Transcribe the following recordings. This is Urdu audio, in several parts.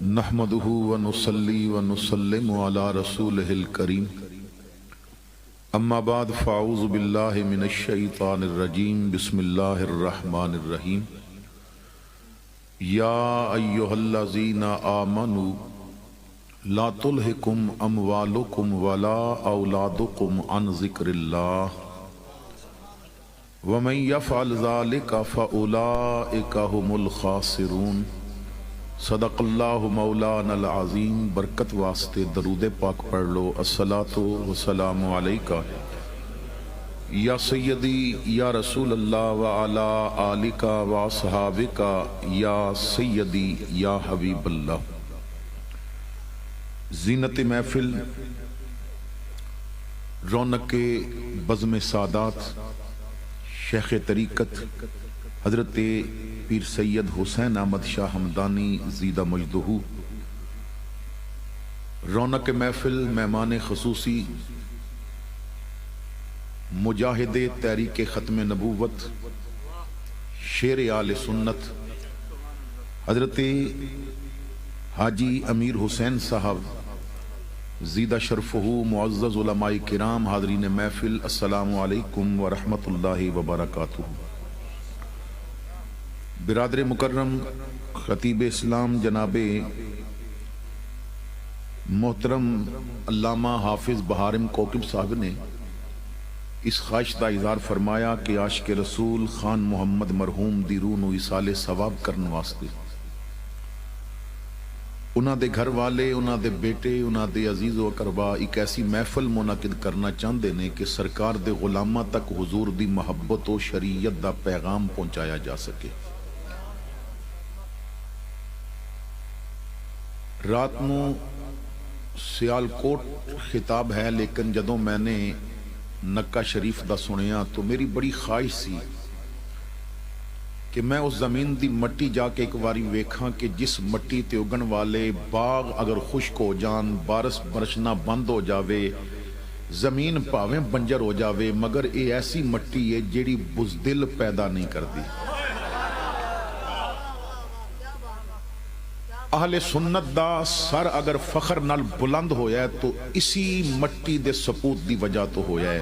نحمده ونصلي ونسلم على رسوله الكريم اما بعد فاعوذ بالله من الشیطان الرجیم بسم اللہ الرحمن الرحیم یا ایھا الذین آمنوا لا تلہکم اموالکم ولا اولادکم عن ذکر اللہ ومن یفعل ذلک فاولئک هم الخاسرون۔ صدق اللہ مولانا العظیم۔ برکت واسطے درود پاک پڑھ لو۔ الصلاۃ والسلام علیکہ یا سیدی یا رسول اللہ وعلی آلکہ واصحابکہ یا سیدی یا حبیب اللہ۔ زینت محفل، رونق بزم سادات، شیخ طریقت حضرت پیر سید حسین احمد شاہ ہمدانی زیدہ مجدہ، رونق محفل، مہمان خصوصی، مجاہد تحریک ختم نبوت، شیر آل سنت حضرت حاجی امیر حسین صاحب زیدہ شرفہ، معزز علماء کرام، حاضرین محفل، السلام علیکم ورحمۃ اللہ وبرکاتہ۔ برادر مکرم، خطیب اسلام جناب محترم علامہ حافظ بہارم کوکب صاحب نے اس خواہش کا اظہار فرمایا کہ عاشق رسول خان محمد مرحوم دی روح نو ایصال ثواب کرن واسطے انہاں دے گھر والے، انہاں دے بیٹے، انہاں دے عزیز و اقربا ایک ایسی محفل منعقد کرنا چاہندے نے کہ سرکار دے غلاماں تک حضور دی محبت و شریعت دا پیغام پہنچایا جا سکے۔ رات نو سیالکوٹ خطاب ہے، لیکن جدوں میں نے نکہ شریف دا سنیا تو میری بڑی خواہش سی کہ میں اس زمین دی مٹی جا کے ایک باری ویکھاں کہ جس مٹی تے اگن والے باغ اگر خشک ہو جان، بارش برسنا بند ہو جاوے، زمین پاویں بنجر ہو جاوے، مگر یہ ایسی مٹی ہے جیڑی بزدل پیدا نہیں کردی۔ اہل سنت دا سر اگر فخر نال بلند ہویا ہے تو اسی مٹی دے سپوت دی وجہ تو ہویا ہے۔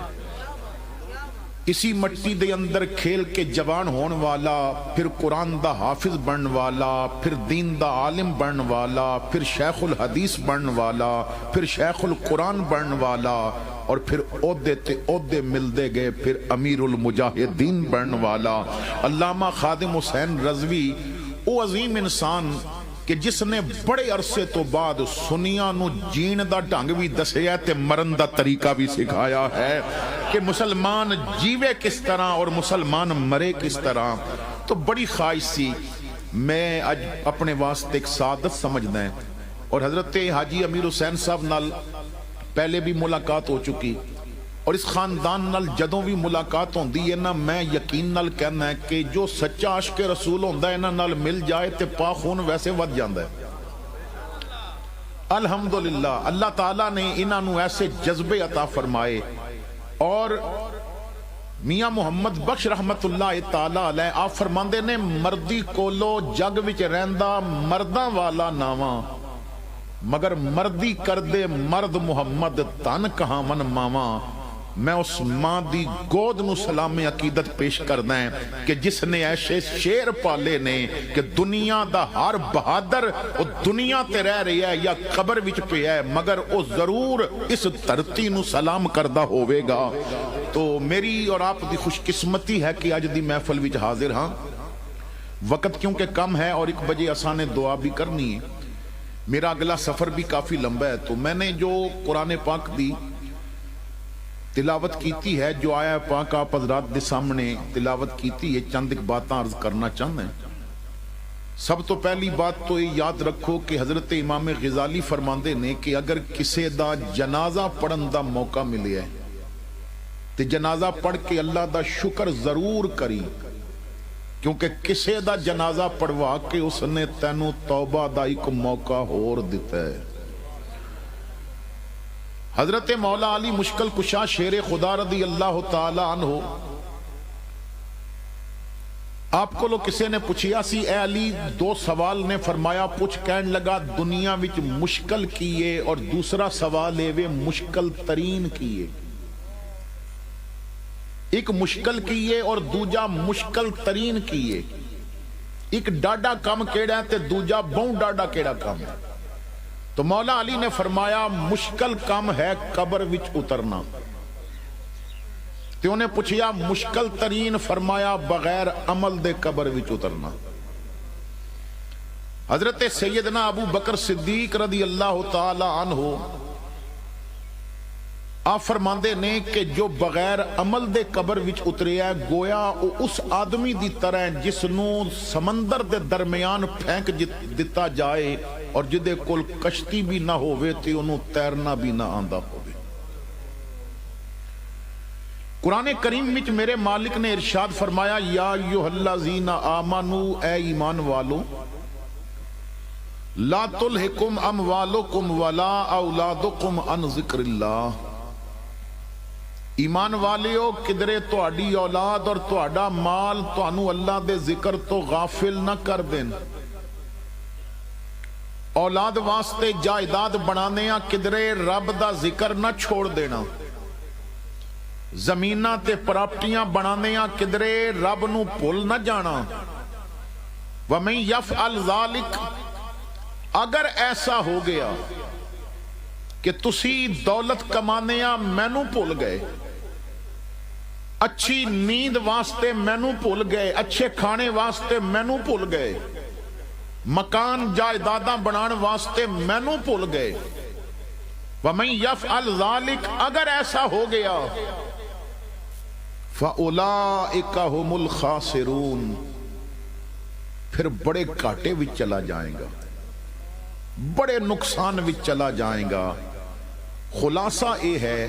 اسی مٹی دے اندر کھیل کے جوان ہون والا، پھر قرآن دا حافظ بنن والا، پھر دین دا عالم بنن والا، پھر شیخ الحدیث بنن والا، پھر شیخ القرآن بنن والا، اور پھر عہدے تے عہدے ملدے گئے، پھر امیر المجاہدین بنن والا علامہ خادم حسین رضوی، او عظیم انسان کہ جس نے بڑے عرصے تو بعد سنیاں نو جین دا ڈھنگ بھی دسیا تے مرن دا طریقہ بھی سکھایا ہے کہ مسلمان جیوے کس طرح اور مسلمان مرے کس طرح۔ تو بڑی خواہش سی، میں آج اپنے واسطے ایک سعادت سمجھنا ہے، اور حضرت حاجی امیر حسین صاحب نال پہلے بھی ملاقات ہو چکی، اور اس خاندان نال جدوں بھی ملاقات ہوندی ہے نا، میں یقین نال کہنا ہے کہ جو سچا عاشق رسول ہوندا ہے نا نال مل جائے تے پاک خون ویسے ود جاندا ہے۔ الحمدللہ اللہ تعالیٰ نے انہاں نو ایسے جذبے عطا فرمائے، اور میاں محمد بخش رحمت اللہ تعالیٰ علیہ آپ فرماندے نے مردی کولو جگ وچ رہندا مرداں والا ناواں، مگر مردی کردے مرد محمد تن کہاں من ماواں۔ میں اس ماں دی گود نو سلام عقیدت پیش کرنا ہے کہ جس نے ایسے شیر پالے نے کہ دنیا دا ہر بہادر او دنیا تے رہ رہی ہے یا قبر وچ پہ ہے، مگر او ضرور اس دھرتی نو سلام کردہ ہوئے گا۔ تو میری اور آپ دی خوش قسمتی ہے کہ آج دی محفل وچ حاضر ہاں۔ وقت کیونکہ کم ہے اور 1 بجے آسان دعا بھی کرنی ہے، میرا اگلا سفر بھی کافی لمبا ہے، تو میں نے جو قرآن پاک دی تلاوت کیتی ہے، جو آیا پاک آپ حضرات دے سامنے تلاوت کیتی ہے، چند ایک باتاں عرض کرنا چاہتا ہے۔ سب تو پہلی بات تو یہ یاد رکھو کہ حضرت امام غزالی فرماندے نے کہ اگر کسے دا جنازہ پڑھن دا موقع ملے ہے تے جنازہ پڑھ کے اللہ دا شکر ضرور کری، کیونکہ کسے دا جنازہ پڑھوا کے اس نے تینوں توبہ دا ایک موقع اور دیتا ہے۔ حضرت مولا علی مشکل کشا شیر خدا رضی اللہ تعالی عنہ آپ کو لو کسے نے پوچھیا سی اے علی دو سوال نے فرمایا پوچھ، کہن لگا دنیا وچ مشکل کیے اور دوسرا سوال ہے مشکل ترین کیے. ایک مشکل کیے اور دوجا مشکل ترین کیے. ایک ڈاڈا کام کیڑا ہے تے دوجا بہوں ڈاڈا کیڑا کام ہے. تو مولا علی نے فرمایا مشکل کام ہے قبر وچ اترنا. تو انہیں پوچھیا مشکل ترین، فرمایا بغیر عمل دے قبر وچ اترنا. حضرت سیدنا ابو بکر صدیق رضی اللہ تعالی عنہ آپ فرماندے نے کہ جو بغیر عمل دے قبر وچ اترے ہے گویا اس آدمی دی طرح جس نو سمندر دے درمیان پھینک دتا جائے اور جدے کول کشتی بھی نہ ہوئے تے انہوں تیرنا بھی نہ آندہ ہوئے. قرآن کریم وچ میرے مالک نے ارشاد فرمایا یا ایھا الذین آمنوا، اے ایمان والو، لا تلہکم اموالکم ولا اولادکم عن ذکر اللہ. ایمان والیو کدرے تہاڈی اولاد اور تہاڈا مال تانوں اللہ دے ذکر تو غافل نہ کر دین. اولاد واسطے جائیداد بنانے کدرے رب دا ذکر نہ چھوڑ دینا. زمینہ تے پراپٹیاں بنانے کدرے رب نو بھول نہ جانا. وَمَن يَفْعَلْ ذَلِكَ، اگر ایسا ہو گیا کہ تسی دولت کمانے مینوں بھول گئے، اچھی نیند واسطے مینوں بھول گئے، اچھے کھانے واسطے مینوں بھول گئے، مکان جائیداداں بنان واسطے مینوں بھول گئے. وَمَن يَفْعَلْ ذَلِكَ، اگر ایسا ہو گیا، فَأُولَئِكَ هُمُ الْخَاسِرُونَ، پھر بڑے گھاٹے وچ چلا جائیں گا، بڑے نقصان وچ چلا جائیں گا. خلاصہ یہ ہے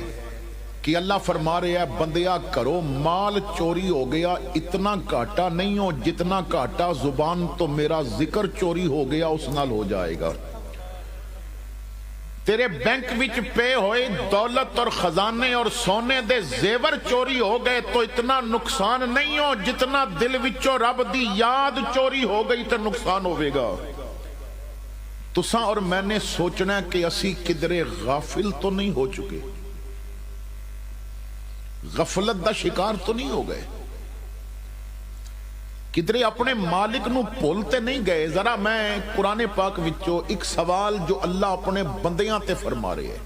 کہ اللہ فرما رہے ہیں بندیا کرو مال چوری ہو گیا اتنا گھاٹا نہیں ہو جتنا گھاٹا زبان تو میرا ذکر چوری ہو گیا اس نال ہو جائے گا. تیرے بینک وچ پے ہوئے دولت اور خزانے اور سونے دے زیور چوری ہو گئے تو اتنا نقصان نہیں ہو جتنا دل وچوں رب دی یاد چوری ہو گئی تو نقصان ہوئے گا. تساں اور میں نے سوچنا ہے کہ اسی کدرے غافل تو نہیں ہو چکے، غفلت دا شکار تو نہیں ہو گئے، کدرے اپنے مالک نو بھولتے نہیں گئے. ذرا میں قرآن پاک وچوں ایک سوال جو اللہ اپنے بندیاں تے فرما رہے ہیں.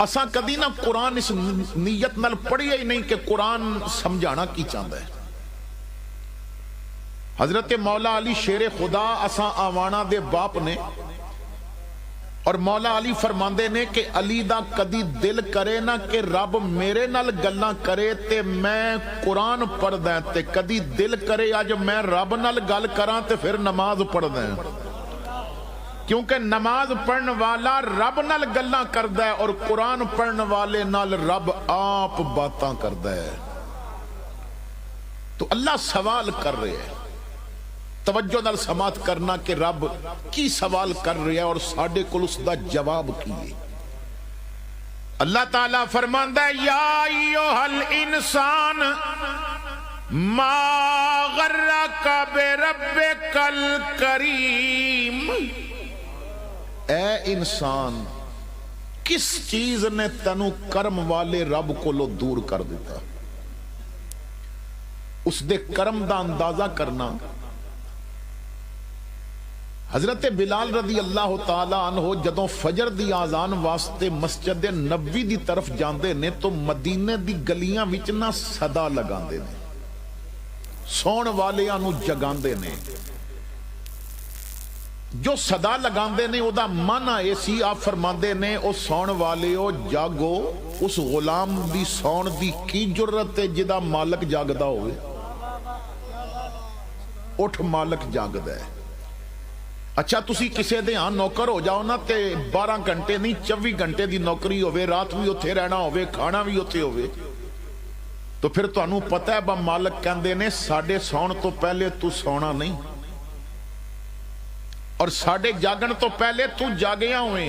اساں کدی نہ قرآن اس نیت نال پڑھیا ہی نہیں کہ قرآن سمجھانا کی چاہتا ہے. حضرت مولا علی شیر خدا اساں آوانا دے باپ نے، اور مولا علی فرماندے نے کہ علی دا کدی دل کرے نا کہ رب میرے نال گلاں کرے تے میں قرآن پڑھ دیں، تے کدی دل کرے آج میں رب نال گل کراں تے پھر نماز پڑھ دیں، کیونکہ نماز پڑھن والا رب نال گلاں کردا ہے اور قرآن پڑھن والے نال رب آپ باتاں کردا ہے. تو اللہ سوال کر رہے ہیں، توجہ نال سماعت کرنا کہ رب کی سوال کر رہے ہیں اور ساڈے کول اس دا جواب کی ہے. اللہ تعالیٰ فرماندا ہے یا ایھا الانسان ما غرک بربک الکریم، اے انسان کس چیز نے تینوں کرم والے رب کو دور کر دیتا. اس دے کرم دا اندازہ کرنا. حضرت بلال رضی اللہ تعالی عنہ جدوں فجر دی آزان واسطے مسجد نبوی دی طرف جاندے نے تو مدینے دی گلیاں وچ نہ صدا لگاندے نے، سون والیاں نو جگاندے نے. جو صدا لگاندے نے او دا معنی ایسی آپ فرماندے نے او سون والیو جاگو، اس غلام دی سون دی کی جرت ہے جدا مالک جاگدا ہوئے. اٹھ مالک جاگدا ہے. اچھا تسی کسے دے ہاں نوکر ہو جاؤ نا تے 12 گھنٹے نہیں 24 گھنٹے دی نوکری ہوئے، رات بھی اتھے رہنا ہوئے، کھانا بھی اتھے ہوئے، تو پھر تو انہوں پتہ ہے با مالک کہندے نے ساڑھے سون تو پہلے تو سونا نہیں اور ساڑھے جاگن تو پہلے تو جاگیاں ہوئے.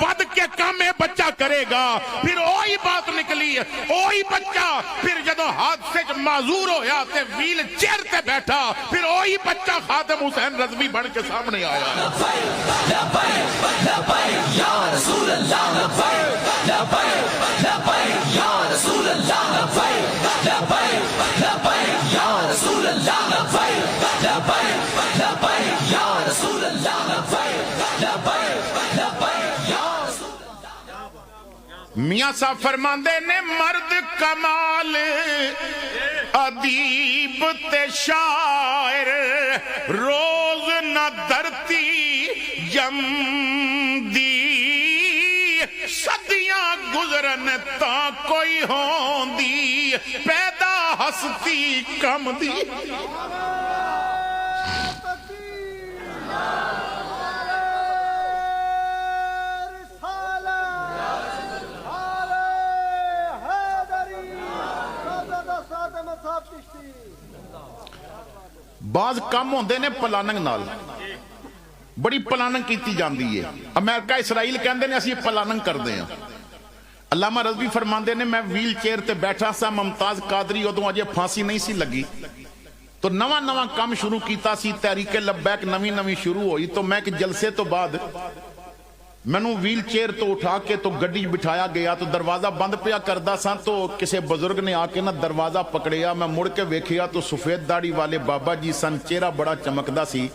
ود کے کام ہے بچہ کرے گا. پھر وہی بات نکلی ہے, وہی بچہ پھر جدو حادثے چ معذور ہویا تے ویل چیئر تے بیٹھا, پھر وہی بچہ خادم حسین رضوی بن کے سامنے آیا. لبیک لبیک لبیک یا رسول اللہ, لبیک لبیک لبیک یا رسول اللہ, لبیک لبیک لبیک یا رسول اللہ, لبیک لبیک لبیک یا رسول اللہ, لبیک لبیک لبیک یا رسول اللہ. میاں صاحب فرماندے نے مرد کمال ادیب تے شاعر روز نہ دھرتی جم دی, صدیاں گزرن تا کوئی ہوندی پیدا ہستی کم دی. بعض کم ہوندے نے پلاننگ نال, بڑی پلاننگ کیتی جاندی ہے. امریکہ اسرائیل کہندے نے اسی پلاننگ کردے ہیں. علامہ رضوی فرماندے نے میں ویل چیئر تے بیٹھا سا, ممتاز قادری ادوں اجے پھانسی نہیں سی لگی تو نواں کام شروع کیتا سی, تحریک لبیک نویں شروع ہوئی. تو میں کہ جلسے تو بعد مینوں ویل چیئر تو اٹھا کے تو گڈی بٹھایا گیا تو دروازہ بند پیا کردا سا تو کسے بزرگ نے آ کے نہ دروازہ پکڑیا. میں مڑ کے ویکھیا تو سفید داڑھی والے بابا جی سن, چہرہ بڑا چمکدا سی.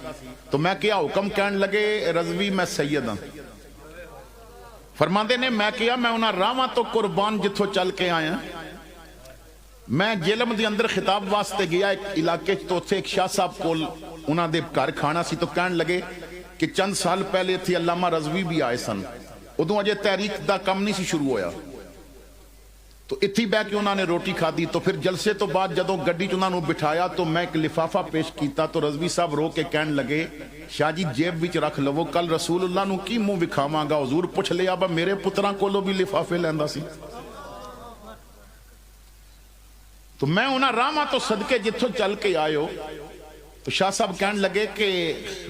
تو میں کیا حکم کہن لگے, رضوی میں سید ہاں. فرماندے نے میں کیا میں انہاں راواں تو قربان جتھوں چل کے آیا. میں جیلم دے اندر خطاب واسطے گیا ایک علاقے تو اتھے ایک شاہ صاحب کول انہاں دے گھر کھانا سی. تو کہن لگے کہ چند سال پہلے تھی علامہ رضوی بھی آئے سن, ادوں اجے تحریک دا کم نہیں سی شروع ہویا. تو اتھی بہ کے انہوں نے روٹی کھا دی. تو پھر جلسے تو بعد جدوں گڈی چ انہوں نے بٹھایا تو میں ایک لفافہ پیش کیتا تو رضوی صاحب رو کے کہن لگے شاہ جی جیب وچ رکھ لو, کل رسول اللہ نو کی منہ وکھاواں گا. حضور پوچھ لیا با میرے پتراں کولو بھی لفافے لیندا سی. تو میں انہاں راہاں تو صدقے جتھوں چل کے آئے تو شاہ صاحب کہن لگے کہ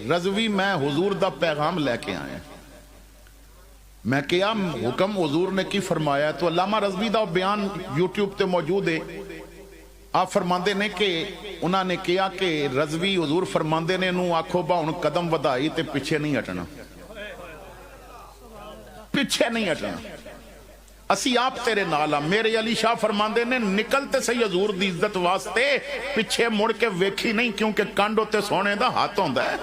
رضوی میں حضور دا پیغام لے کے آئے. میں کیا حکم حضور نے کی فرمایا. تو علامہ رضوی دا بیان یوٹیوب تے موجود ہے. آپ فرماندے نے کہ انہاں نے کیا کہ رضوی حضور فرماندے نے نو آکھو با ہن قدم ودائی تے پیچھے نہیں ہٹنا, پیچھے نہیں ہٹنا, اسی آپ تیرے نال ہاں. میرے علی شاہ فرماندے نے نکلتے سے حضور دی عزت واسطے پیچھے مڑ کے ویکھی نہیں, کیونکہ کانڈو تے سونے دا ہاتھ ہوندا ہے.